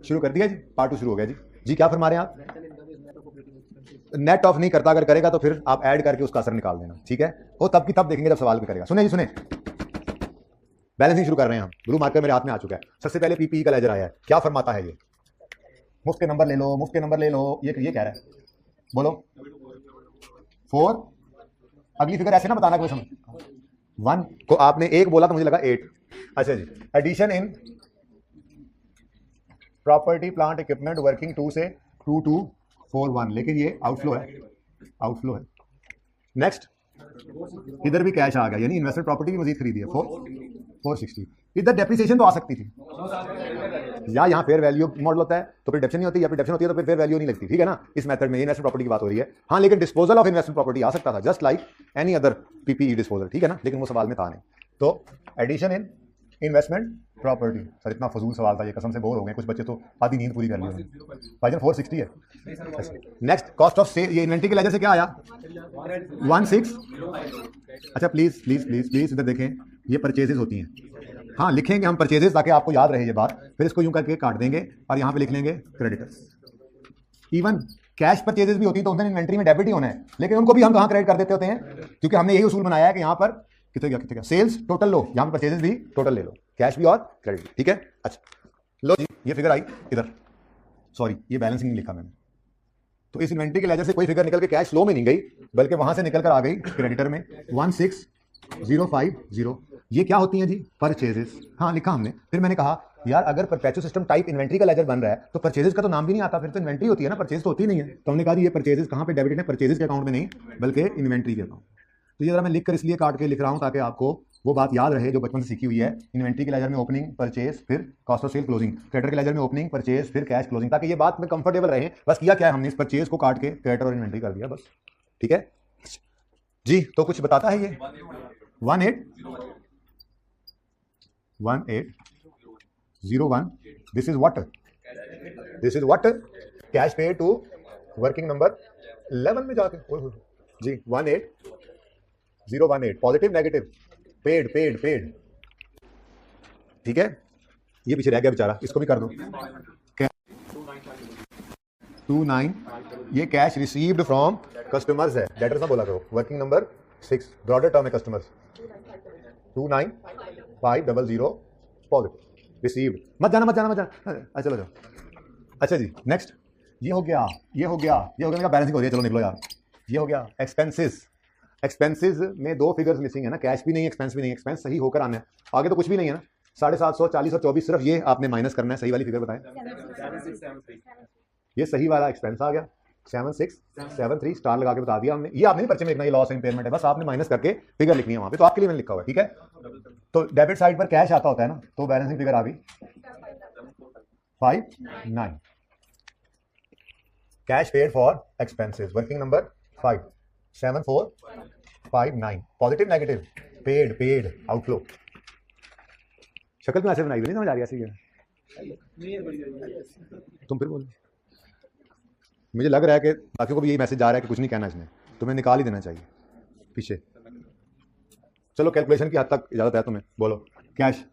शुरू कर दिया जी, पार्ट 2 शुरू हो गया जी। जी क्या फरमा रहे हैं आप? नेट ऑफ नहीं करता, अगर करेगा तो फिर आप ऐड करके उसका असर निकाल देना, ठीक है? वो तब की तब देखेंगे जब सवाल भी करेगा। सुने जी सुने, बैलेंसिंग शुरू कर रहे हैं हम। ब्लू मार्कर मेरे हाथ में आ चुका है। सबसे पहले पीपीई का लेजर आया है। क्या फरमाता है ये? मुफ्त के नंबर ले लो, मुफ्त के नंबर ले लो। ये कह रहा है, बोलो 4। अगली फिगर ऐसे ना बताना कोई समझ। 1 को आपने 1 बोला तो मुझे लगा 8। अच्छा जी, addition in property plant equipment working 2 से 2241, लेकिन ये आउटफ्लो है, आउटफ्लो है। नेक्स्ट, इधर भी कैश आ गया, यानी इन्वेस्टमेंट प्रॉपर्टी की मजीद खरीदी है 460। इधर डेप्रिसिएशन तो आ सकती थी, या यहाँ फेयर वैल्यू मॉडल होता है तो फिर डेप्शन नहीं होती, या फिर डेप्शन होती है तो फिर फेयर वैल्यू नहीं लगती, ठीक है ना? इस मेथड में इन्वेस्टमेंट प्रॉपर्टी की बात हो रही है। हाँ, लेकिन डिस्पोजल ऑफ इन्वेस्टमेंट प्रॉपर्टी आ सकता था, just like any other PPE disposal, ठीक है ना? लेकिन वो सवाल में था नहीं। तो addition in investment property, sir इतना फजूल सवाल था ये, कसम से बोर हो गए कुछ बच्चे तो, आधी नींद पूरी कर ली उन्होंने। भाईजान 460 है। नेक्स्ट, कॉस्ट ऑफ सेल, ये इन्वेंट्री के लेजर से क्या आया? 16। अच्छा प्लीज प्लीज प्लीज प्लीज इधर देखें, ये परचेजेस होती हैं। हाँ लिखेंगे हम परचेजेस ताकि आपको याद रहे ये बात, फिर इसको यूं करके काट देंगे और यहाँ पे लिख लेंगे क्रेडिटर्स। इवन कैश परचेजेस भी होती है तो उनका इन्वेंट्री में डेबिट ही होना है, लेकिन उनको भी हम कहाँ क्रेडिट कर देते होते हैं? क्योंकि हमने यही उसूल बनाया है कि यहाँ पर कितने गया सेल्स टोटल लो, यहाँ पर परचेजेस भी टोटल ले लो, कैश भी और क्रेडिट भी, ठीक है? अच्छा लो जी, ये फिगर आई इधर, सॉरी ये बैलेंसिंग लिखा मैंने। तो इस इन्वेंट्री के लेजर से कोई फिगर निकल के कैश फ्लो में नहीं गई, बल्कि वहां से निकल कर आ गई क्रेडिटर में 16050। ये क्या होती हैं जी? परचेजेस। हाँ लिखा हमने। फिर मैंने कहा यार अगर परपेचुअल सिस्टम टाइप इन्वेंट्री का लेजर बन रहा है तो परचेजेस का तो नाम भी नहीं आता, फिर तो इन्वेंट्री होती है ना, परचेज तो होती नहीं है। तो हमने कहा ये परचेजेस कहाँ पे डेबिटेड है? परचेजेस के अकाउंट में नहीं, बल्कि इन्वेंट्री के अकाउंट। तो ये जरा मैं लिख कर इसलिए काट के लिख रहा हूँ ताकि आपको वो बात याद रहे जो बचपन से सीखी हुई है। इन्वेंट्री के लेजर में ओपनिंग परचेज, फिर cost of sale closing. Creditor के लेजर में ओपनिंग परचेज, फिर कैश क्लोजिंग, ताकि ये बात में कंफर्टेबल रहे। बस किया क्या है हमने? इस परचेज को काट के क्रेडिटर और इन्वेंट्री कर दिया, बस, ठीक है जी। तो कुछ बताता है ये 1801। This is what? This is what? Cash पे टू वर्किंग नंबर 11 में जाके जी 18018, positive negative, paid paid paid, ठीक है? ये पीछे रह गया बेचारा, इसको भी कर दो 29। ये कैश रिसीव्ड फ्रॉम कस्टमर्स है, डेटर्स ना बोला करो। वर्किंग नंबर 6, ब्रॉडर टर्म है कस्टमर्स, 29500 पॉजिटिव रिसीव्ड। मत जाना अच्छा चलो जाओ। अच्छा जी नेक्स्ट, ये हो गया मेरा बैलेंसिंग हो रही है, चलो निकलो यार। ये हो गया एक्सपेंसेस। एक्सपेंसेस में 2 फिगर्स मिसिंग है ना, कैश भी नहीं एक्सपेंस भी नहीं। एक्सपेंस सही होकर आना है, आगे तो कुछ भी नहीं है ना। 750, 40 और 24, सिर्फ ये आपने माइनस करना है। सही वाली फिगर बताएं। ये सही वाला एक्सपेंस आ गया 7673, स्टार लगा के बता दिया हमने। ये आपने पर्चे में लिखना, ये लॉस इंपेयरमेंट है, बस आपने माइनस करके फिगर लिखनी है वहां पे, तो आपके लिए मैंने लिखा हुआ है, ठीक है? तो डेबिट साइड पर कैश आता होता है ना, तो बैलेंसिंग फिगर आ गई 59। Cash paid for expenses, working number 5, 7459, positive negative, paid outflow. शक्ल में ऐसे बनाई नहीं समझ आ रही ऐसी? तुम फिर बोलो। मुझे लग रहा है कि बाकियों को भी यही मैसेज आ रहा है कि कुछ नहीं कहना इसमें, तुम्हें निकाल ही देना चाहिए पीछे। चलो कैलकुलेशन की हद तक इजाजत है तुम्हें, बोलो। कैश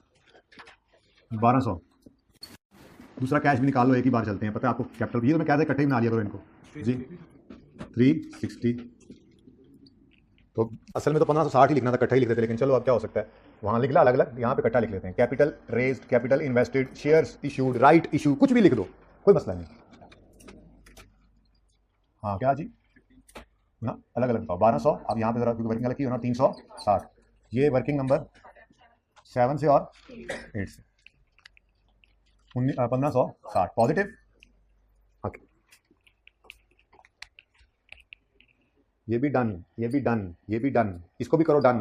1200, दूसरा कैश भी निकाल लो, एक ही बार चलते हैं, पता है आपको कैपिटल। ये तो मैं कहता है इकट्ठे ही बना लिया करो इनको जी। 360, तो असल में तो 1560 ही लिखना था, इकट्ठा ही लिख रहे थे, लेकिन चलो अब क्या हो सकता है, वहाँ लिख ला अलग अलग, यहाँ पे इकट्ठा लिख लेते हैं। Capital raised, capital invested, shares issued, right issue, कुछ भी लिख दो, कोई मसला नहीं। हाँ क्या जी ना, अलग अलग बताओ। 1200, अब यहाँ पे जरा वर्किंग अलग की होना, 360। ये वर्किंग नंबर 7 से और 8 से 1560 पॉजिटिव। ओके, ये भी डन, ये भी डन, ये भी डन, इसको भी करो डन।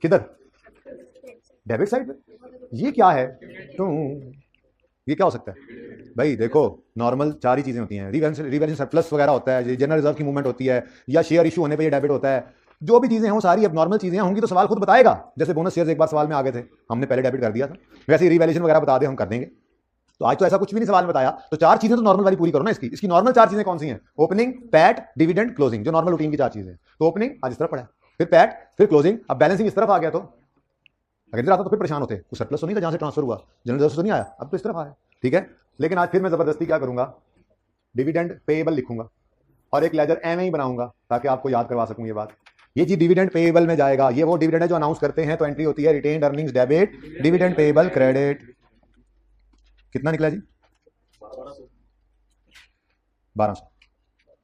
किधर? डेबिट साइड पे। ये क्या है? तो ये क्या हो सकता है भाई? देखो नॉर्मल 4 ही चीजें होती हैं, रिवैल्यूएशन सरप्लस वगैरह होता है, जनरल रिजर्व की मूवमेंट होती है, या शेयर इशू होने पे ये डेबिट होता है। जो भी चीजें हैं वो सारी अब नॉर्मल चीजें होंगी तो सवाल खुद बताएगा। जैसे बोनस शेयर्स एक बार सवाल में आ गए थे, हमने पहले डेबिट कर दिया था, वैसे रिवैल्यूएशन वगैरह बता दे हम कर देंगे। तो आज तो ऐसा कुछ भी नहीं सवाल में बताया, तो 4 चीजें तो नॉर्मल वाली पूरी करो ना। इसकी नॉर्मल 4 चीजें कौन सी हैं? ओपनिंग, पैट, डिविडेंड, क्लोजिंग, जो नॉर्मल रूटीन की 4 चीजें। तो ओपनिंग आज इस तरफ पड़ा है, फिर पैट, फिर क्लोजिंग, अब बैलेंसिंग इस तरफ आ गया, तो अगर इधर आता तो फिर परेशान होते, कुछ सरप्लस तो नहीं था जहाँ से ट्रांसफर हुआ, जनरल रिजर्व से तो नहीं आया, अब तो इस तरफ आया, ठीक है। लेकिन आज फिर मैं ज़बरदस्ती क्या करूँगा, डिविडेंड पेएबल लिखूंगा और एक लेजर एम ही बनाऊंगा ताकि आपको याद करवा सकूँ ये बात। ये जी डिविडेंड पेएबल में जाएगा, ये वो डिविडेंड है जो अनाउंस करते हैं, तो एंट्री होती है retained earnings debit dividend payable credit. कितना निकला जी? 1200।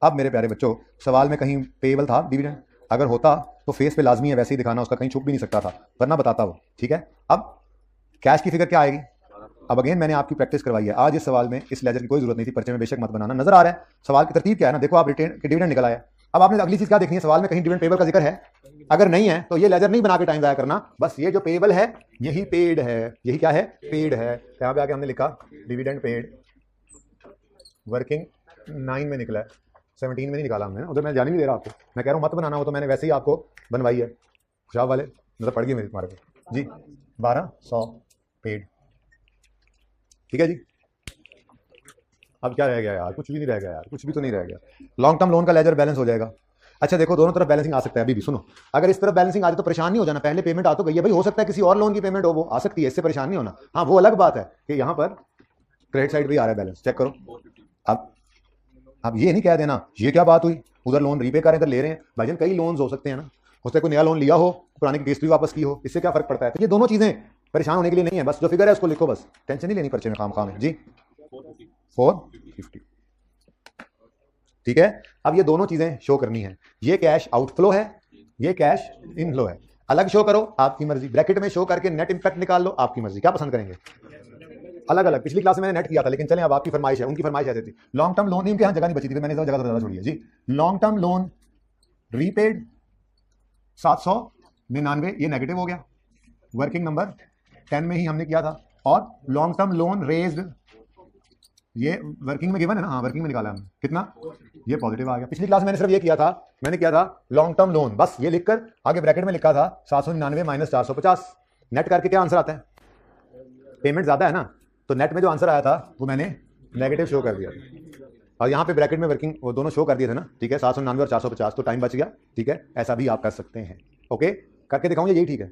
अब मेरे प्यारे बच्चों, सवाल में कहीं पेएबल था डिविडेंड? अगर होता तो फेस पे लाजमी है वैसे ही दिखाना, उसका कहीं छुप भी नहीं सकता था, वरना बताता वो, ठीक है। अब कैश की फिगर क्या आएगी? अब अगेन मैंने आपकी प्रैक्टिस करवाई है, आज इस सवाल में इस लेजर की कोई जरूरत नहीं थी, पर्चे में बेशक मत बनाना, नजर आ रहा है सवाल की तरतीब क्या है ना, देखो आप रिटेन डिविडेंड निकला है। अब आपने अगली चीज क्या देखनी है, सवाल में कहीं डिविडेंड पेएबल का जिक्र है? अगर नहीं है तो ये लेजर नहीं बना के टाइम जाया करना, बस ये जो पेएबल है यही पेड है, यही क्या है, पेड है। यहाँ पे आके हमने लिखा डिविडेंड पेड, वर्किंग 9 में निकला है, 17 में नहीं निकाला हमने, उधर मैं जाने नहीं दे रहा आपको, मैं कह रहा हूँ मत बनाना हो, तो मैंने वैसे ही आपको बनवाई है। खुशाब वाले मतलब पड़ गई मेरी तुम्हारे को जी, 1200 पेड, ठीक है जी। अब क्या रह गया यार, कुछ भी नहीं रह गया यार, कुछ भी तो नहीं रह गया। लॉन्ग टर्म लोन का लेजर बैलेंस हो जाएगा। अच्छा देखो, दोनों तरफ बैलेंसिंग आ सकता है, अभी भी सुनो, अगर इस तरफ बैलेंसिंग आ जाए तो परेशान नहीं हो जाना, पहले पेमेंट आ तो गई है भाई, हो सकता है किसी और लोन की पेमेंट हो, वो आ सकती है, इससे परेशान नहीं होना। हाँ वो अलग बात है कि यहाँ पर क्रेडिट साइड भी आ रहा है बैलेंस, चेक करो। अब ये नहीं कह देना ये क्या बात हुई, उधर लोन रीपे कर रहे हैं इधर ले रहे हैं, भाईजान कई लोन्स हो सकते हैं ना, हो सकता है कोई नया लोन लिया हो, पुराने की किस्त भी वापस की हो, इससे क्या फर्क पड़ता है। तो ये दोनों चीजें परेशान होने के लिए नहीं है, बस जो फिगर है उसको लिखो, बस टेंशन नहीं लेनी पर्चे में, काम है जी। 450, ठीक है। अब ये दोनों चीजें शो करनी है, ये कैश आउटफ्लो है, ये कैश इनफ्लो है, अलग शो करो आपकी मर्जी, ब्रैकेट में शो करके नेट इंपैक्ट निकाल लो आपकी मर्जी, क्या पसंद करेंगे? अलग अलग। पिछली क्लास में मैंने नेट किया था, लेकिन चलें अब आपकी फरमाइश है, उनकी फरमाइश ऐसी थी। लॉन्ग टर्म लोन उनके यहाँ जगह नहीं बची थी, मैंने जगह तो ज्यादा छोड़ी है जी। लॉन्ग टर्म लोन रीपेड 799, ये नेगेटिव हो गया, वर्किंग नंबर 10 में ही हमने किया था। और लॉन्ग टर्म लोन रेज्ड, ये वर्किंग में गिवन है ना, हाँ वर्किंग में निकाला हमने, कितना? ये पॉजिटिव आ गया। पिछली क्लास में मैंने सिर्फ ये किया था, मैंने किया था लॉन्ग टर्म लोन, बस ये लिखकर आगे ब्रैकेट में लिखा था 799 माइनस 450, नेट करके क्या आंसर आता है? पेमेंट ज्यादा है ना, तो नेट में जो आंसर आया था वो मैंने नेगेटिव शो कर दिया, और यहाँ पे ब्रैकेट में वर्किंग वो दोनों शो कर दिए थे ना, ठीक है, 799 और 450, तो टाइम बच गया, ठीक है। ऐसा भी आप कर सकते हैं, ओके, करके दिखाऊंगा, यही ठीक है।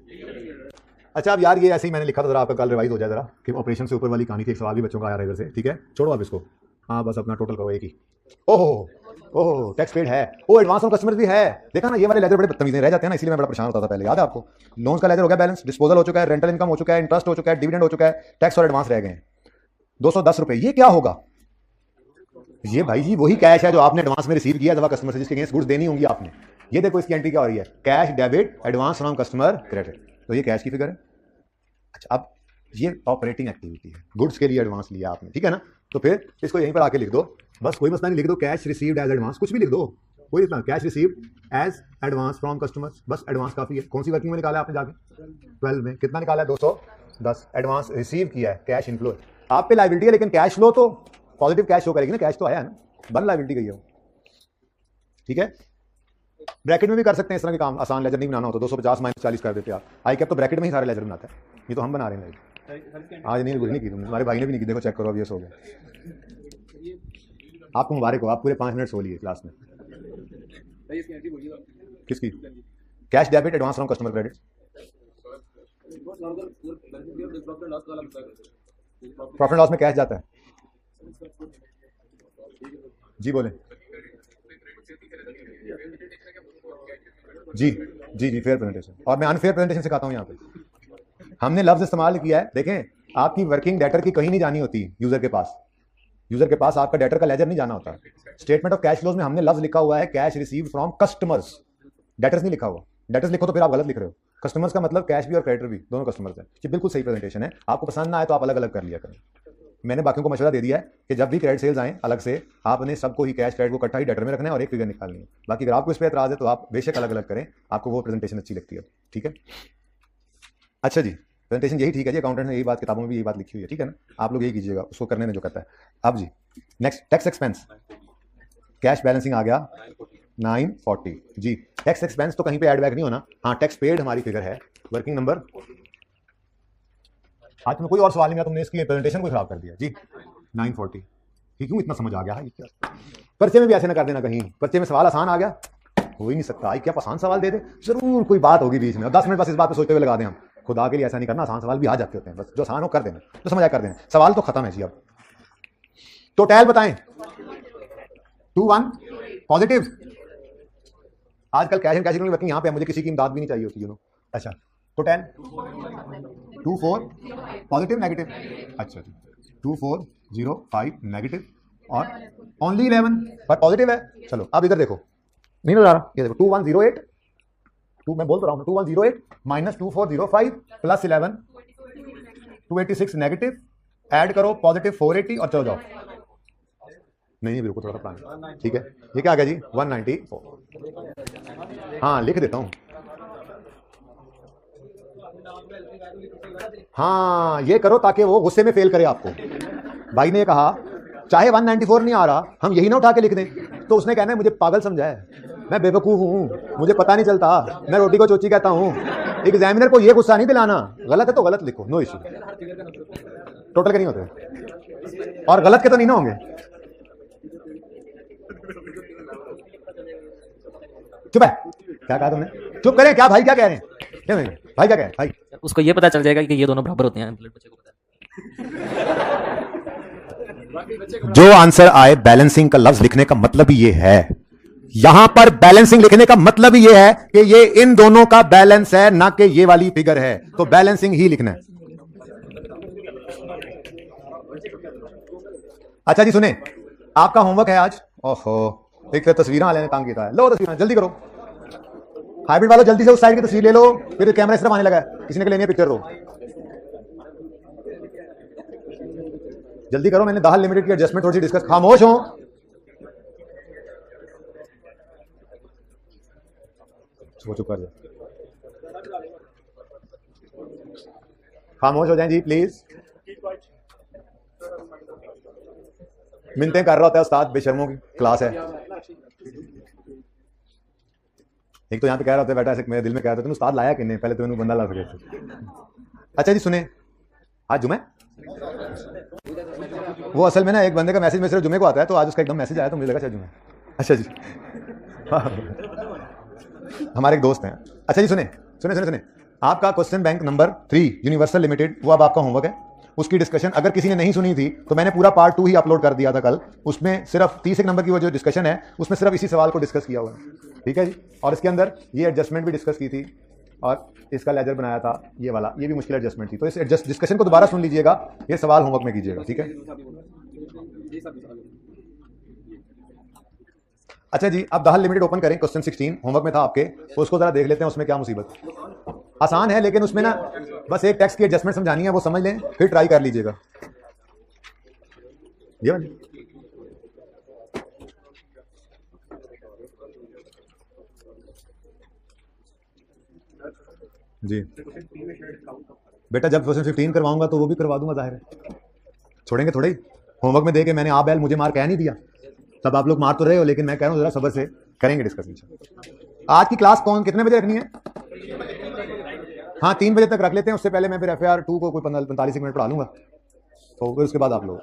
अच्छा अब यार ये ऐसे ही मैंने लिखा था, जरा आपका कल रिवाइज हो जाए जरा, कि ऑपरेशन से ऊपर वाली कहानी थी, एक सवाल भी बच्चों का आया इधर से, ठीक है, छोड़ो आप इसको, हाँ बस अपना टोटल करो एक ही। ओहो टैक्स पेड है, ओ एडवांस ऑन कस्टमर भी है, देखा ना, ये वाले लेजर बड़े बदतमीज रह जाते हैं ना, इसलिए मैं बड़ा परेशान होता था पहले, याद है आपको। लोन्स का लेजर हो गया बैलेंस, डिस्पोजल हो चुका है, रेंटल इनकम हो चुका है, इंटरेस्ट हो चुका है, डिविडेंड हो चुका है, टैक्स और एडवांस रह गए हैं 210 रुपए। ये क्या होगा? ये भाई जी वही कैश है जो आपने एडवांस में रिसीव किया दवा कस्टमर से, जिसके अगेंस्ट गुड्स देनी होंगी आपने। ये देखो इसकी एंट्री क्या हो रही है, cash debit advance from customer credit, तो ये कैश की फिगर है। अच्छा अब ये ऑपरेटिंग एक्टिविटी है, गुड्स के लिए एडवांस लिया आपने, ठीक है ना, तो फिर इसको यहीं पर आके लिख दो, बस कोई मसला नहीं, लिख दो कैश रिसीव्ड एज एडवांस, कुछ भी लिख दो, कोई इतना, cash received as advance from customers, बस एडवांस काफी है। कौन सी वर्किंग में निकाला आपने जाके? 12 में। कितना निकाला है? 210। एडवांस रिसीव किया है, कैश इनफ्लो है, आप पे लायबिलिटी है, लेकिन कैश फ्लो तो पॉजिटिव कैश शो करेगी ना, कैश तो आया है ना, बन लायबिलिटी गई है, ठीक है। ब्रैकेट में भी कर सकते हैं इस तरह के काम, आसान लेजर नहीं बनाना हो तो 250 माइनस 40 कर देते आप। आई कैप तो ब्रैकेट में ही सारे लेजर बनाता है, ये तो हम बना रहे हैं, आज नहीं नहीं की तुमने, हमारे भाई ने भी नहीं की, देखो चेक करो, अब ये सो गया। आपको मुबारक हो, आप पूरे 5 मिनट सो लिए क्लास में। किसकी? Cash debit advance from customer credit, profit loss में कैश जाता है जी, बोले जी जी जी, फेयर प्रेजेंटेशन, और मैं अनफेयर प्रेजेंटेशन सिखाता हूं। यहाँ पे हमने लफ्ज इस्तेमाल किया है, देखें आपकी वर्किंग डेटर की कहीं नहीं जानी होती, यूजर के पास आपका डेटर का लेजर नहीं जाना होता। स्टेटमेंट ऑफ कैश फ्लोज में हमने लफ्ज लिखा हुआ है cash received from customers, debtors नहीं लिखा हुआ, डेटर्स लिखो तो फिर आप गलत लिख रहे हो, कस्टमर्स का मतलब कैश भी और क्रेडिटर भी दोनों कस्टमर्स है। ये बिल्कुल सही प्रेजेंटेशन है, आपको पसंद ना आए तो आप अलग अलग कर लिया करें। मैंने बाकियों को मशवरा दे दिया है कि जब भी क्रेडिट सेल्स आए अलग से आपने सबको ही कैश क्रेडिट को इकट्ठा ही डेटर में रखना है और एक फिगर निकालनी है। बाकी अगर आपको इस पर एतराज है तो आप बेशक अलग अलग करें, आपको वो प्रेजेंटेशन अच्छी लगती है, ठीक है। अच्छा जी, प्रेजेंटेशन यही ठीक है जी, अकाउंटेंट ने यही बात, किताबों में भी यही बात लिखी हुई है, ठीक है ना, आप लोग यही कीजिएगा, उसको करने में जो करता है। अब जी next, tax expense, cash balancing आ गया 940 जी। टैक्स एक्सपेंस तो कहीं पे ऐड बैक नहीं होना, हाँ टैक्स पेड हमारी फिगर है, वर्किंग नंबर। आज तुम्हें कोई और सवाल नहीं मिला, तुमने इसकी प्रेजेंटेशन को खराब कर दिया जी। 940 ये क्यों इतना समझ आ गया है? पर्चे में भी ऐसे ना कर देना, कहीं पर्चे में सवाल आसान आ गया, हो ही नहीं सकता। आई क्या आसान सवाल दे दे, जरूर कोई बात होगी बीच में, 10 मिनट बस इस बात पे सोचते हुए लगा दें हम, खुदा के लिए ऐसा नहीं करना, आसान सवाल भी आ जाते होते हैं, बस जो आसान हो कर देना, जो समझ आया कर देना, सवाल तो खत्म है जी। अब टोटल बताएं 2-1 पॉजिटिव। आजकल cash and cash economy working यहाँ पे है, मुझे किसी की इमदाद भी नहीं चाहिए होती, अच्छा टोटल 2-4 पॉजिटिव नेगेटिव, अच्छा 2-4-0-5 नेगेटिव और ओनली 11 पर पॉजिटिव है। चलो अब इधर देखो, नहीं नजर आ रहा, ये देखो 2108 2 मैं बोल तो रहा हूँ 2108 माइनस 2405 प्लस 11 286 नेगेटिव, ऐड करो पॉजिटिव 480 और चलो जाओ। नहीं बिल्कुल थोड़ा सा प्लान, ठीक है ये क्या आ गया जी 194। हाँ लिख देता हूँ, हाँ ये करो ताकि वो गुस्से में फेल करे आपको। भाई ने कहा चाहे 194 नहीं आ रहा हम यही ना उठा के लिख दें, तो उसने कहना है मुझे पागल समझा है, मैं बेवकूफ हूं, मुझे पता नहीं चलता, मैं रोटी को चोची कहता हूं। एग्जामिनर को ये गुस्सा नहीं दिलाना, गलत है तो गलत लिखो, नो इश्यू। टोटल के नहीं होते और गलत के तो नहीं ना होंगे। चुप है, क्या कहा तुमने, चुप करें क्या भाई, क्या कह रहे हैं, क्या भाई क्या कह रहे हैं भाई, उसको ये पता चल जाएगा कि ये दोनों बराबर होते हैं, बच्चे को पता है। जो आंसर आए बैलेंसिंग का लफ्ज लिखने का मतलब ही ये है, यहां पर बैलेंसिंग लिखने का मतलब ही ये है कि ये इन दोनों का बैलेंस है, ना कि ये वाली फिगर है, तो बैलेंसिंग ही लिखना है। अच्छा जी सुने, आपका होमवर्क है आज, ओहो एक तस्वीरें वाले ने काम किया है, लो तस्वीरें जल्दी करो, हाइब्रिड वालों जल्दी से उस साइड की तस्वीर ले लो, फिर कैमरा इस तरफ आने लगा है, किसी ने लेनी है पिक्चर, दो जल्दी करो, मैंने दाहल लिमिटेड की एडजस्टमेंट थोड़ी सी डिस्कस, खामोश हो, चुप कर जाए, खामोश हो जाएं जी प्लीज, मिन्नतें कर रहा होता है उस्ताद, बेशर्मों की क्लास है। एक तो यहाँ पे कह रहा होता है बेटा, ऐसे मेरे दिल में कह रहा था तुम उस्ताद लाया कि नहीं, पहले तुम्हें बंदा ला सके। अच्छा जी सुने, आज जुमे, वो असल में ना एक बंदे का मैसेज में सिर्फ जुमे को आता है, तो आज उसका एकदम मैसेज आया तो मुझे लगा शायद जुमे। अच्छा जी हमारे एक दोस्त हैं। अच्छा जी सुने सुने सुने सुने, आपका question bank number 3 universal limited, वो अब आपका होमवर्क है, उसकी डिस्कशन अगर किसी ने नहीं सुनी थी तो मैंने पूरा पार्ट 2 ही अपलोड कर दिया था कल, उसमें सिर्फ 30 नंबर की वो जो डिस्कशन है उसमें सिर्फ इसी सवाल को डिस्कस किया हुआ है, ठीक है जी। और इसके अंदर ये एडजस्टमेंट भी डिस्कस की थी और इसका लेजर बनाया था ये वाला, ये भी मुश्किल एडजस्टमेंट थी, तो इस डिस्कशन को दोबारा सुन लीजिएगा, ये सवाल होमवर्क में कीजिएगा, ठीक है। अच्छा जी, अब दाहल लिमिटेड ओपन करें, क्वेश्चन 16 होमवर्क में था आपके, तो उसको जरा देख लेते हैं उसमें क्या मुसीबत। आसान है लेकिन उसमें ना बस एक टेक्स्ट की एडजस्टमेंट समझानी है, वो समझ लें फिर ट्राई कर लीजिएगा। ये वाली जी बेटा, जब क्वेश्चन 15 करवाऊंगा तो वो भी करवा दूंगा, जाहिर है छोड़ेंगे थोड़े ही, होमवर्क में दे के मैंने आ बैल मुझे मार कह नहीं दिया, तब आप लोग मार तो रहे हो, लेकिन मैं कह रहा हूँ जरा सब्र से करेंगे डिस्कशन। आज की क्लास कौन कितने बजे रखनी है? हाँ 3 बजे तक रख लेते हैं, उससे पहले मैं फिर FAR 2 को कोई 45 मिनट पढ़ा लूंगा, तो फिर उसके बाद आप लोग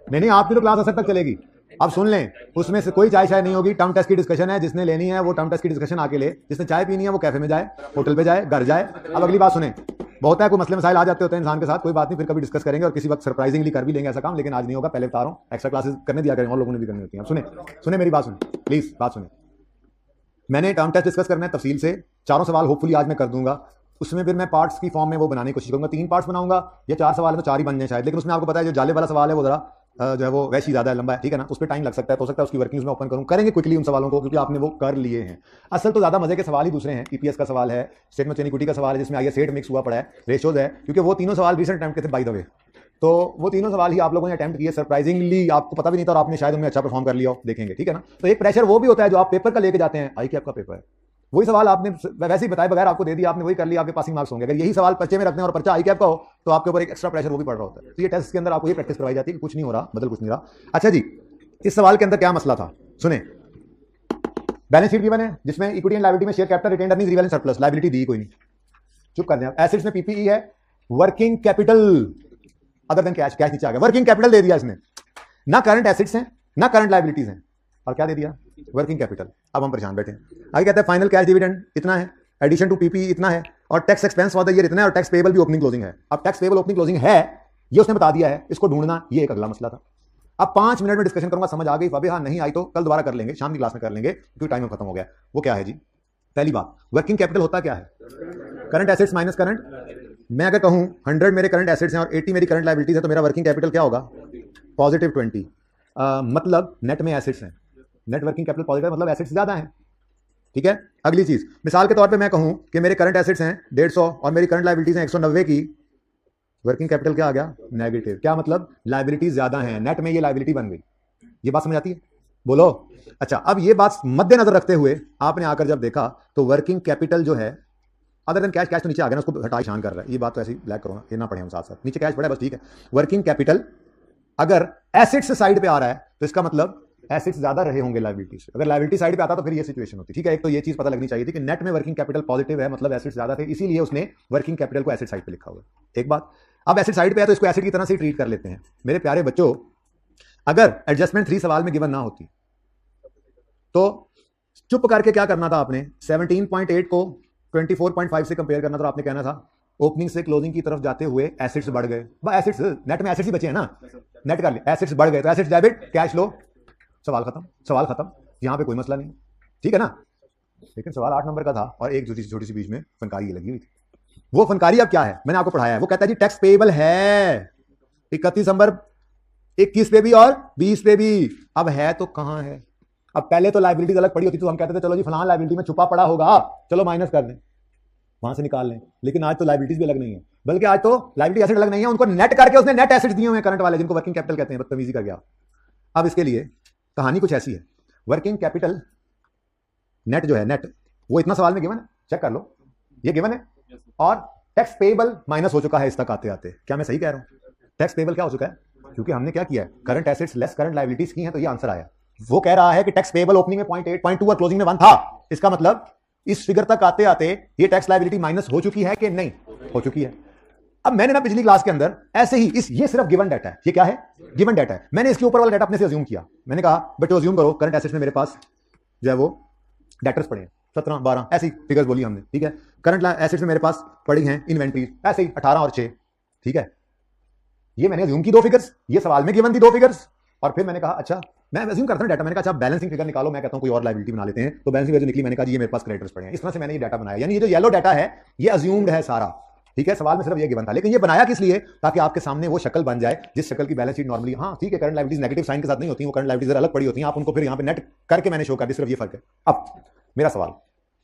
नहीं आपकी तो क्लास असर तक चलेगी। अब सुन लें, उसमें से कोई चाय नहीं होगी, टर्म टेस्ट की डिस्कशन है, जिसने लेनी है वो टर्म टेस्ट की डिस्कशन आके ले, जिसने चाय पीनी है वो कैफे में जाए, होटल पे जाए, घर जाए। अब अगली बात सुने, बहुत है कोई मसले मसाइल आ जाते होते हैं इंसान के साथ, कोई बात नहीं, फिर कभी डिस्कस करेंगे और किसी वक्त सरप्राइजिंगली कर भी लेंगे ऐसा काम, लेकिन आज नहीं होगा, पहले बता रहा हूँ, एक्स्ट्रा क्लासेस करने दिया करें, और लोगों ने भी करनी होती है। सुने सुने मेरी बात सुने प्लीज, बात सुने, मैंने टर्म टेस्ट डिस्कस करना है तफसील से, 4 सवाल होपफुली आज मैं कर दूंगा, उसमें फिर मैं पार्ट्स की फॉर्म में वो बनाने की कोशिश करूंगा, 3 पार्ट्स बनाऊंगा या 4 सवाल में 4 ही बन जाए शायद, लेकिन उसमें आपको पता है जो जाले वाला सवाल है वो जरा जो है वो वैसे ही ज़्यादा लंबा है, ठीक है ना, उस पर टाइम लग सकता है, तो हो सकता है उसकी वर्किंग्स में ओपन करूँ, करेंगे क्विकली उन सवालों को, क्योंकि आपने वो कर लिए हैं। असल तो ज़्यादा मजे के सवाल ही दूसरे हैं, EPS का सवाल है, स्टेटमेंट ऑफ इक्विटी का सवाल है, जिसमें आइए सेट मिक्स हुआ पड़ा है, रेशोज है, क्योंकि वो तीनों सवाल रिसेंट अटेम्प्ट के थे बाय द वे, तो वो तीनों सवाल ही आप लोगों ने अटेम्प्ट किए, सरप्राइजिंगली आपको पता भी नहीं था और आपने शायद उनमें अच्छा परफॉर्म कर लिया हो, देखेंगे, ठीक है ना। तो एक प्रेशर वो भी होता है जो आप पेपर का लेके जाते हैं, आई कि आपका पेपर है, वही सवाल आपने वैसे ही बताए बगैर आपको दे दिया, आपने वही कर लिया, आपके पासिंग मार्क्स होंगे। अगर यही सवाल पर्चे में रखते हैं और पर्चा आई कैप का हो तो आपके ऊपर एक एक्स्ट्रा प्रेशर वो भी पड़ रहा होता है। तो ये टेस्ट के अंदर आपको ये प्रैक्टिस करवाई जाती है कि कुछ नहीं हो रहा, बदल कुछ नहीं रहा। अच्छा जी, इस सवाल के अंदर क्या मसला था सुने, बैलेंस शीट गिवन है जिसमें इक्विटी एंड लायबिलिटी में शेयर कैपिटल, रिटेन्ड अर्निंग्स, रिवेलेंस, सरप्लस, लायबिलिटी दी कोई नहीं, चुप कर दें। एसेट्स में PPE है, working capital other than cash, cash नीचे आ गया, वर्किंग कैपिटल दे दिया इसने, ना करंट एसेट्स हैं ना करंट लायबिलिटीज हैं, और क्या दे दिया, वर्किंग कैपिटल। अब हम परेशान बैठे हैं। आगे कहता है फाइनल कैश डिविडेंड इतना है, एडिशन टू पीपी इतना है, और tax expense for the year इतना है, और टैक्स पेबल भी ओपनिंग क्लोजिंग है। अब टैक्स पेबल ओपनिंग क्लोजिंग है, ये उसने बता दिया है, इसको ढूंढना ये एक अगला मसला था। अब 5 मिनट में डिस्कशन करूंगा, समझ आ गई अबे हाँ, नहीं आई तो कल दोबारा कर लेंगे, शाम की क्लास में कर लेंगे क्योंकि टाइम खत्म हो गया। वो क्या है जी? पहली बात, वर्किंग कैपिटल होता क्या है? Current assets minus current. मैं अगर कहूं 100 मेरे करंट एसेट्स हैं और 80 मेरी करंट लायबिलिटीज है, तो मेरा वर्किंग कैपिटल क्या होगा? पॉजिटिव 20। मतलब नेट में एसेट्स हैं, नेट वर्किंग कैपिटल पॉजिटिव मतलब एसेट्स ज्यादा हैं। ठीक है, अगली चीज, मिसाल के तौर पे मैं कहूं कि मेरे करंट एसेट्स हैं 150 और मेरी करंट लायबिलिटीज हैं 190 की, वर्किंग कैपिटल क्या आ गया? नेगेटिव। क्या मतलब? लायबिलिटीज ज्यादा हैं, नेट में ये लायबिलिटी बन गई। ये बात समझ आती है? बोलो। अच्छा, अब ये बात मद्देनजर रखते हुए आपने आकर जब देखा तो वर्किंग कैपिटल जो है अदर देन कैश, कैश तो नीचे आ गया ना, उसको हटा शान कर रहा है, ये बात तो ऐसी ब्लैक करो ना, ये ना पढ़े हम साथ साथ, नीचे कैश पड़ा है बस, ठीक है। वर्किंग कैपिटल अगर एसेट्स साइड पे आ रहा है तो इसका मतलब एसेट्स ज्यादा रहे होंगे लायबिलिटी से। अगर लायबिलिटी साइड पे आता तो फिर ये सिचुएशन होती। ठीक है, एक तो ये चीज पता लगनी चाहिए थी कि नेट में वर्किंग कैपिटल पॉजिटिव है, मतलब एसेट्स ज्यादा थे, इसीलिए उसने वर्किंग कैपिटल को एसेट साइड पे लिखा हुआ है। एक बात, अब एसेट साइड पे है तो इसको एसेट की तरह से ट्रीट कर लेते हैं। मेरे प्यारे बच्चों, अगर एडजस्टमेंट 3 सवाल में गिवन ना होती तो चुप करके क्या करना था आपने? 17.8 को 24.5 से कंपेयर करना था। आपने कहना था ओपनिंग से क्लोजिंग की तरफ जाते हुए एसेट्स बढ़ गए। एसेट्स, नेट में एसेट्स ही बचे हैं ना, नेट कर ले, एसेट्स बढ़ गए तो एसेट्स डेबिट, कैश लो, सवाल खत्म, सवाल खत्म। यहां पे कोई मसला नहीं, ठीक है ना। लेकिन सवाल 8 नंबर का था और एक छोटी सी बीच में फनकारी लगी हुई थी। वो फनकारी अब क्या है? मैंने आपको पढ़ाया है। वो कहता है जी टैक्स पेबल है 31 दिसंबर 21 पे भी और 20 पे भी। अब है तो कहां है? अब पहले तो लायबिलिटीज अलग पड़ी होती तो हम कहते थे चलो जी फलां लायबिलिटी में छुपा पड़ा होगा, चलो माइनस कर दें, वहां से निकाल लें। लेकिन आज तो लायबिलिटीज भी अलग नहीं है, बल्कि आज तो लायबिलिटी एसेट अलग नहीं है, उनको नेट करके उसने नेट एसेट्स दिए हुए हैं करंट वाले, जिनको वर्किंग कैपिटल कहते हैं। बदतमीजी कर गया। अब इसके लिए कहानी कुछ ऐसी है, वर्किंग कैपिटल नेट जो है, नेट वो इतना सवाल में गिवन है, चेक कर लो, ये गिवन है। और टैक्स पेबल माइनस हो चुका है इस तक आते आते। क्या मैं सही कह रहा हूं? टैक्स पेबल क्या हो चुका है? क्योंकि हमने क्या किया है, current assets less current liabilities की हैं, तो ये आंसर आया। वो कह रहा है कि टैक्स पेबल ओपनिंग में 0.8, 0.2 और क्लोजिंग में 1 था। इसका मतलब इस फिगर तक आते आते ये टैक्स लायबिलिटी माइनस हो चुकी है कि नहीं हो चुकी है। अब मैंने ना पिछली क्लास के अंदर ऐसे ही ये सिर्फ गिवन डाटा है। ये क्या है? गिवन डाटा है। मैंने इसके ऊपर वाला डाटा अपने से अज्यूम किया। मैंने कहा बेटो अज्यूम करो करंट एसेट्स में मेरे पास जो है वो डेटर्स पड़े हैं 17, 12 ऐसी फिगर्स बोली हमने, ठीक है। करंट एसेट्स में मेरे पास पड़ी हैं इन्वेंट्रीज ऐसे ही 18 और 6, ठीक है। ये मैंने अज्यूम की 2 फिगर्स, ये सवाल में गिवन थी 2 फिगर्स। और फिर मैंने कहा अच्छा, मैं अज्यूम करता हूं डाटा, मैंने कहा अच्छा बैलेंसिंग फिगर निकालो। मैं कहता हूं कोई और लायबिलिटी बना लेते हैं, तो बैलेंसिंग फिगर निकली, मैंने कहा ये मेरे पास क्रेडिटर्स पड़े हैं। इस तरह से मैंने ये डाटा बनाया। यानी ये जो येलो डाटा है ये अज्यूम्ड है सारा, ठीक है। सवाल में सिर्फ ये गिवन था, लेकिन ये बनाया किस लिए? ताकि आपके सामने वो शक्ल बन जाए जिस शक्ल की बैलेंस शीट नॉर्मली, हाँ ठीक है, करंट लायबिलिटीज नेगेटिव साइन के साथ नहीं होती, वो करंट लायबिलिटीज अलग पड़ी होती हैं, आप उनको फिर यहाँ पे नेट करके मैंने शो कर दी, सिर्फ ये फर्क है। अब मेरा सवाल,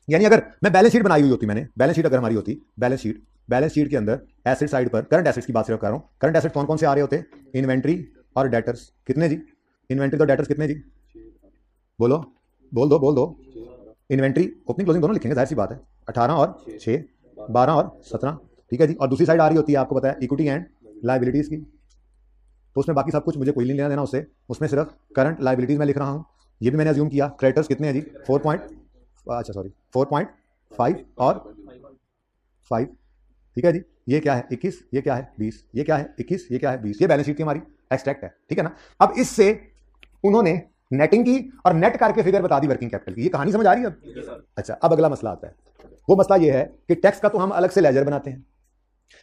यानी अगर मैं बैलेंस शीट बनाई हुई होती, मैंने बैलेंस शीट अगर हमारी होती, बैलेंस शीट के अंदर एसेट साइड पर करंट एसेट्स की बात सिर्फ कर रहा हूं। करंट एसेट कौन कौन से आ रहे होते? इन्वेंट्री और डेटर्स। कितने जी? इन्वेंट्री तो डेटर्स कितने जी? बोलो, बोल दो। इन्वेंट्री ओपनिंग क्लोजिंग दोनों लिखेंगे, जाहिर सी बात है। 18 और 6, 12 और 17, ठीक है जी। और दूसरी साइड आ रही होती है, आपको पता है, इक्विटी एंड लायबिलिटीज की। तो उसमें बाकी सब कुछ मुझे कोई नहीं लेना देना उससे, उसमें सिर्फ करंट लायबिलिटीज में लिख रहा हूं। ये भी मैंने अज्यूम किया। क्रेडिटर्स कितने हैं जी? 4.5 और 5, ठीक है जी। ये क्या है? 21, ये क्या है? 20, ये क्या है? 21, ये क्या है? 20। ये बैलेंस शीट की हमारी एक्सट्रैक्ट है, ठीक है ना। अब इससे उन्होंने नेटिंग की और नेट करके फिगर बता दी वर्किंग कैपिटल की। ये कहानी समझ आ रही है अब? अच्छा, अब अगला मसला आता है। वो मसला ये है कि टैक्स का तो हम अलग से लेजर बनाते हैं।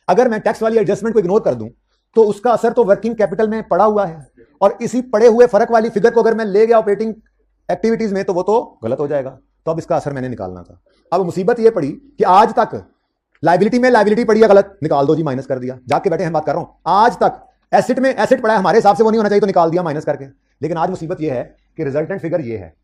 अगर मैं टैक्स वाली एडजस्टमेंट को इग्नोर कर दूं तो उसका असर तो वर्किंग कैपिटल में पड़ा हुआ है, और इसी पड़े हुए फर्क वाली फिगर को अगर मैं ले गया ऑपरेटिंग एक्टिविटीज में तो वो तो गलत हो जाएगा। तो अब इसका असर मैंने निकालना था। अब मुसीबत ये पड़ी कि आज तक लायबिलिटी में लायबिलिटी पड़ी है गलत, निकाल दो जी, माइनस कर दिया। जाके बैठे हम बात कर रहा हूं, आज तक एसेट में एसेट पड़ा है, हमारे हिसाब से वो नहीं होना चाहिए तो निकाल दिया माइनस करके। लेकिन आज मुसीबत ये है कि रिजल्टेंट फिगर ये है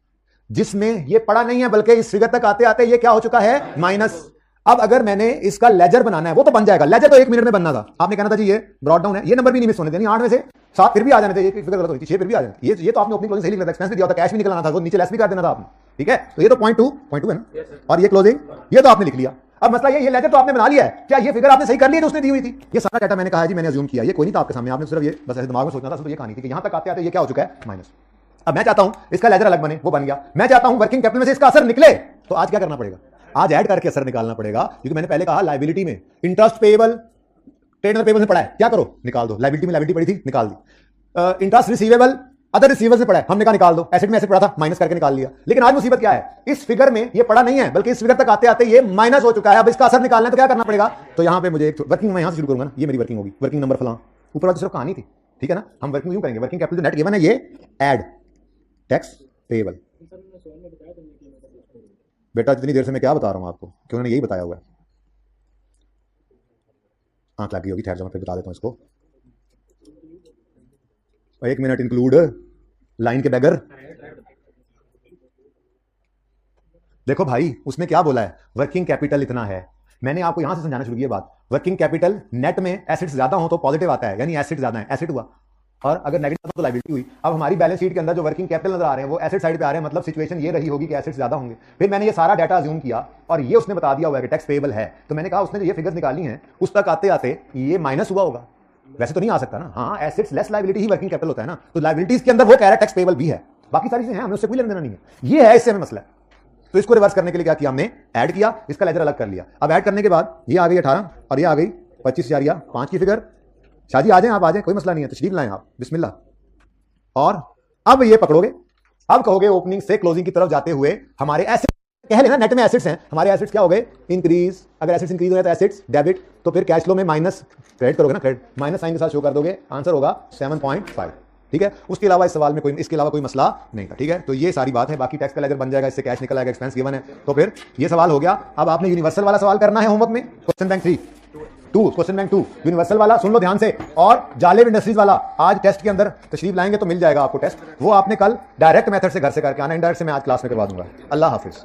जिसमें ये पड़ा नहीं है, बल्कि इस फिगर तक आते आते ये क्या हो चुका है? माइनस। अब अगर मैंने इसका लेजर बनाना है, वो तो बन जाएगा। लेजर तो 1 मिनट में बनना था। आपने कहना था जी ये ब्रॉड डाउन है, ये नंबर भी नहीं मिस होने देनी, 8 में से 7 फिर भी आ जाने थे, ये फिगर गलत होती, 6 फिर भी आ जाती। ये तो आपने ओपनिंग क्लोजिंग सही लिखा था, एक्सपेंस भी दिया था, कैश भी निकलना था, वो नीचे लेस भी कर देना था आपने, ठीक है। तो ये तो 0.2 है ना, और ये क्लोजिंग ये तो आपने लिख लिया। अब मसला ये लेजर तो आपने बना लिया है, क्या ये फिगर आपने सही कर ली है जो उसने दी हुई थी? ये सारा डाटा मैंने कहा जी मैंने अज्यूम किया, ये कोई नहीं था आपके सामने, आपने सिर्फ ये बस ऐसे दिमाग में सोचना था। तो ये कहानी थी कि यहां तक आते आते ये क्या हो चुका है? माइनस। अब मैं चाहता हूं इसका लेजर अलग बने, वो बन गया। मैं चाहता हूं वर्किंग कैपिटल में से इसका असर निकले, तो आज क्या करना पड़ेगा? आज ऐड करके असर निकालना पड़ेगा, क्योंकि मैंने पहले कहा लायबिलिटी में इंटरेस्ट पेएबल ट्रेड पेएबल में पड़ा है, क्या करो? निकाल दो। लायबिलिटी में लायबिलिटी पड़ी थी, निकाल दी। इंटरेस्ट रिसीवेबल अदर रिसीवर्स में पड़ा है, हमने कहा निकाल दो, एसेट में एसेट पड़ा था माइनस करके निकाल लिया। लेकिन आज मुसीबत क्या है, इस फिगर में ये पड़ा नहीं है, बल्कि इस फिगर तक आते आते ये माइनस हो चुका है। अब इसका असर निकालना है तो क्या करना पड़ेगा, तो यहां पे मुझे एक वर्किंग, मैं यहां से शुरू करूंगा ना, ये मेरी वर्किंग होगी, वर्किंग नंबर फलां, ऊपर वाली सिर्फ कहानी थी, ठीक है ना। हम वर्किंग यूं करेंगे, वर्किंग कैपिटल जो नेट गिवन है ये ऐड टैक्स पेएबल। बेटा जितनी देर से मैं क्या बता रहा हूं आपको कि उन्होंने यही बताया हुआ है, आंख लगी होगी, ठहर जाओ मैं फिर बता देता हूं इसको। एक मिनट, इंक्लूड लाइन के बैगर। देखो भाई उसने क्या बोला है, वर्किंग कैपिटल इतना है। मैंने आपको यहां से समझाना शुरू किया बात, वर्किंग कैपिटल नेट में एसेट्स ज्यादा हो तो पॉजिटिव आता है, यानी एसेट ज्यादा है, एसेट हुआ, और अगर नेगेटिव तो लायबिलिटी हुई। अब हमारी बैलेंस शीट के अंदर जो वर्किंग कैपिटल नजर आ रहे हैं वो एसेट साइड पे आ रहे हैं, मतलब सिचुएशन ये रही होगी कि एसेट्स ज्यादा होंगे। फिर मैंने ये सारा डाटा अज्यूम किया और ये उसने बता दिया हुआ है कि टैक्स पेएबल है, तो मैंने कहा उसने जो ये फिगर्स निकाली हैं उस तक आते आते ये माइनस हुआ होगा। वैसे तो नहीं आ सकता ना, हाँ एसेट्स लेस लायबिलिटी ही वर्किंग कैपिटल होता है ना, तो लायबिलिटीज के अंदर वो कह रहा है टैक्स पेएबल भी है, बाकी सारी चीजें हैं, हमें उससे कोई लेना देना नहीं है, ये है इससे हमें मसला है। तो इसको रिवर्स करने के लिए क्या किया हमने, ऐड किया, इसका लेजर अलग कर लिया। अब ऐड करने के बाद ये आ गई 18 और ये आ गई 25,000 या 5 की फिगर। शादी आ जाए, आप आ जाए, कोई मसला नहीं है, तशरीफ लाएं आप, बिस्मिल्लाह। और अब ये पकड़ोगे, अब कहोगे ओपनिंग से क्लोजिंग की तरफ जाते हुए हमारे एसेट, कह लेना नेट में एसेट्स हैं, हमारे एसेट्स क्या हो गए, इंक्रीज। अगर एसेट्स इंक्रीज हो गए तो एसेट्स डेबिट, तो फिर कैश फ्लो में माइनस क्रेडिट करोगे ना, क्रेडिट माइनस साइन के साथ शो कर दोगे, आंसर होगा 7.5, ठीक है। उसके अलावा इस सवाल में कोई, इसके अलावा कोई मसला नहीं था, ठीक है। तो ये सारी बात है, बाकी टैक्स का लेजर बन जाएगा, इससे कैश निकल आएगा, एक्सपेंस गिवन है, तो फिर ये सवाल हो गया। अब आपने यूनिवर्सल वाला सवाल करना है होमवर्क में, question bank 2, question bank 2 universal वाला, सुन लो ध्यान से। और जालेब इंडस्ट्रीज वाला आज टेस्ट के अंदर तशरीफ लाएंगे तो मिल जाएगा आपको टेस्ट, वो आपने कल डायरेक्ट मेथड से घर से करके आना, इनडायरेक्ट से मैं आज क्लास में करवा दूंगा। अल्लाह हाफिज।